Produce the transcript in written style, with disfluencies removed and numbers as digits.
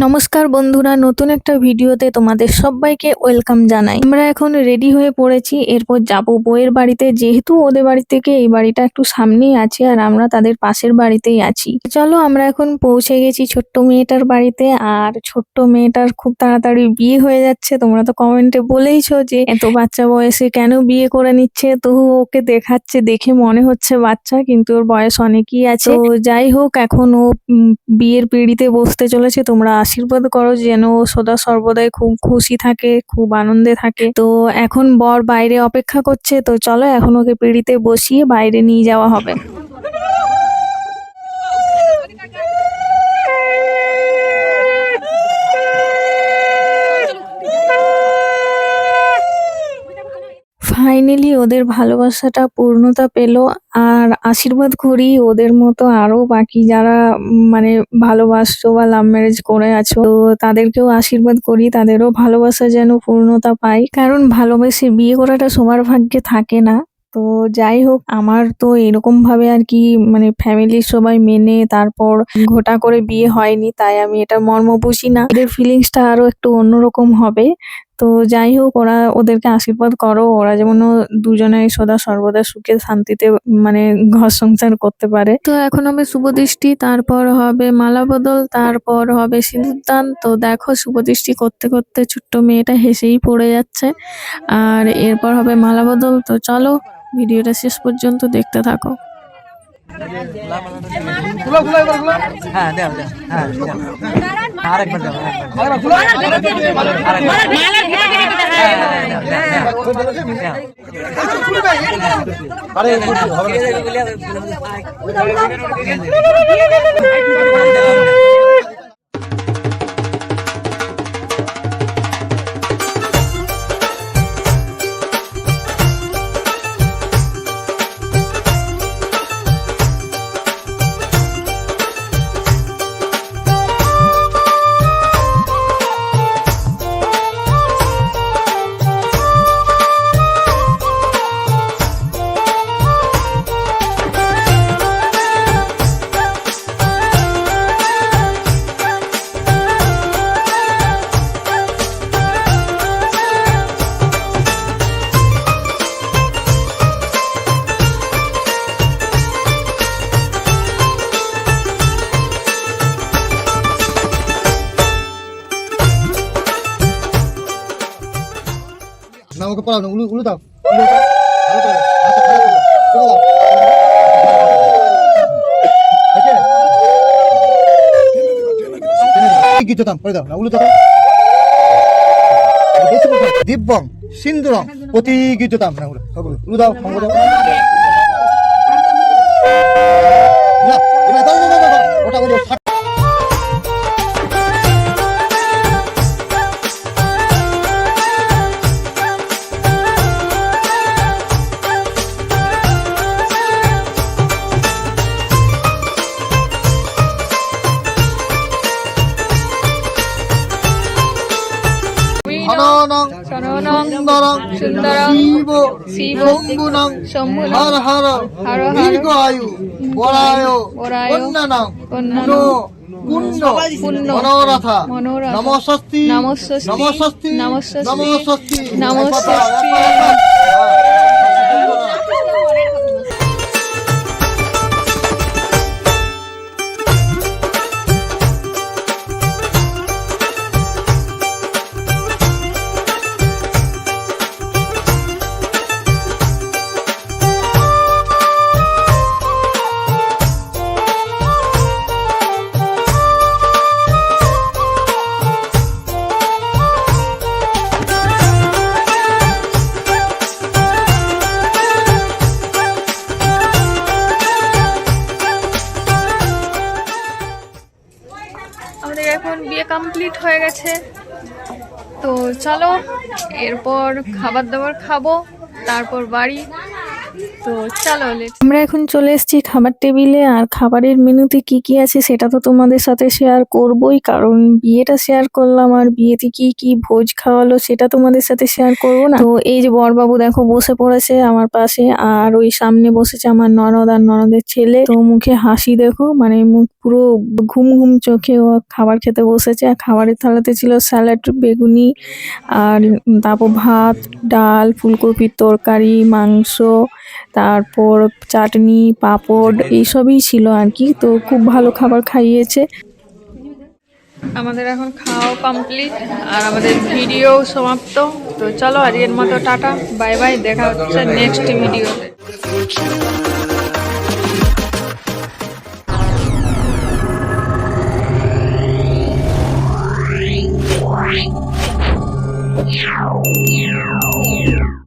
নমস্কার বন্ধুরা, নতুন একটা ভিডিওতে তোমাদের সবাইকে ওয়েলকাম জানাই। আমরা এখন রেডি হয়ে পড়েছি, এরপর যাব বউয়ের বাড়িতে। যেহেতু ওদের বাড়ি থেকে এই বাড়িটা একটু সামনেই আছে আর আমরা তাদের পাশের বাড়িতেই আছি। চলো, আমরা এখন পৌঁছে গেছি ছোট্ট মেয়েটার বাড়িতে। আর ছোট্ট মেয়েটার খুব তাড়াতাড়ি বিয়ে হয়ে যাচ্ছে। তোমরা তো কমেন্টে বলেইছো যে এত বাচ্চা বয়সে কেন বিয়ে করে নিচ্ছে। তো ওকে দেখাচ্ছে, দেখে মনে হচ্ছে বাচ্চা, কিন্তু ওর বয়স অনেকই আছে। তো যাই হোক, এখন ও বিয়ের পিঁড়িতে বসতে চলেছে। তোমরা আশীর্বাদ করো যেন ও সদা সর্বদাই খুব খুশি থাকে, খুব আনন্দে থাকে। তো এখন বর বাইরে অপেক্ষা করছে, তো চলো এখন ওকে পিঁড়িতে বসিয়ে বাইরে নিয়ে যাওয়া হবে। ফাইনালি ওদের ভালোবাসাটা পূর্ণতা পেল। আর আশীর্বাদ করি ওদের মতো আরো বাকি যারা মানে ভালোবাসছো বা লাভ ম্যারেজ করে আছো, তো তাদেরকেও আশীর্বাদ করি তাদেরও ভালোবাসা যেন পূর্ণতা পায়। কারণ ভালোবেসে বিয়ে করাটা সবার ভাগ্যে থাকে না। তো যাই হোক, আমার তো এরকম ভাবে আর কি মানে ফ্যামিলির সবাই মেনে তারপর ঘটা করে বিয়ে হয়নি, তাই আমি এটা মর্ম বুঝি না। এদের ফিলিংসটা আরো একটু অন্যরকম হবে। তো যাই হোক, ওদেরকে আশীর্বাদ করো, ওরা যেমন দুজনে সদা সর্বদা সুখে শান্তিতে মানে ঘর সংসার করতে পারে। তো এখন হবে শুভদৃষ্টি, তারপর হবে মালা বদল, তারপর হবে সিঁদুরদান। তো দেখো, শুভদৃষ্টি করতে করতে ছোট্ট মেয়েটা হেসেই পড়ে যাচ্ছে। আর এরপর হবে মালা বদল। তো চলো, ভিডিওটা শেষ পর্যন্ত দেখতে থাকো। হ্যাঁ দেও দেও হ্যাঁ আরেকবার দাও না ওকে পড়াও না, উলু দাও, গীত দাম পড়ে দাও না, উলু দাও। দিব্যং সিন্দুরং প্রতি গীত দাম না, উলু দাও, সঙ্গ দাও। ওটা বলো হর হর দীর্ঘ আয়ু বরায় পুণ্য মনোরথা নমস্তি নমস্তি নমস্তি নমস্তি। আমাদের এখন বিয়ে কমপ্লিট হয়ে গেছে। তো চলো, এরপর খাবার দাবার খাবো, তারপর বাড়ি। তো চলো আমরা এখন চলে এসেছি খাবার টেবিলে, আর খাবারের মেনুতে কি কি আছে সেটা তো তোমাদের সাথে শেয়ার করবোই, কারণ বিয়েটা শেয়ার করলাম আর বিয়েতে কি কি ভোজ খাওয়ালো সেটা তোমাদের সাথে শেয়ার করবো না। তো এই যে বরবাবু দেখো বসে পড়েছে আমার পাশে, আর ওই সামনে বসেছে আমার ননদ আর ননদের ছেলে। তো মুখে হাসি দেখো, মানে মুখ পুরো ঘুম ঘুম চোখে ও খাবার খেতে বসেছে। আর খাবারের থালাতে ছিল স্যালাড, বেগুনি, আর তারপর ভাত, ডাল, ফুলকপির তরকারি, মাংস, তারপর চাটনি, পাঁপড়, এইসবই ছিল আর কি। তো খুব ভালো খাবার খাইয়েছে। আমাদের এখন খাওয়া কমপ্লিট আর আমাদের ভিডিও সমাপ্ত। তো চলো আজকের মতো টাটা, বাই বাই, দেখা হচ্ছে নেক্সট ভিডিওতে। Meow.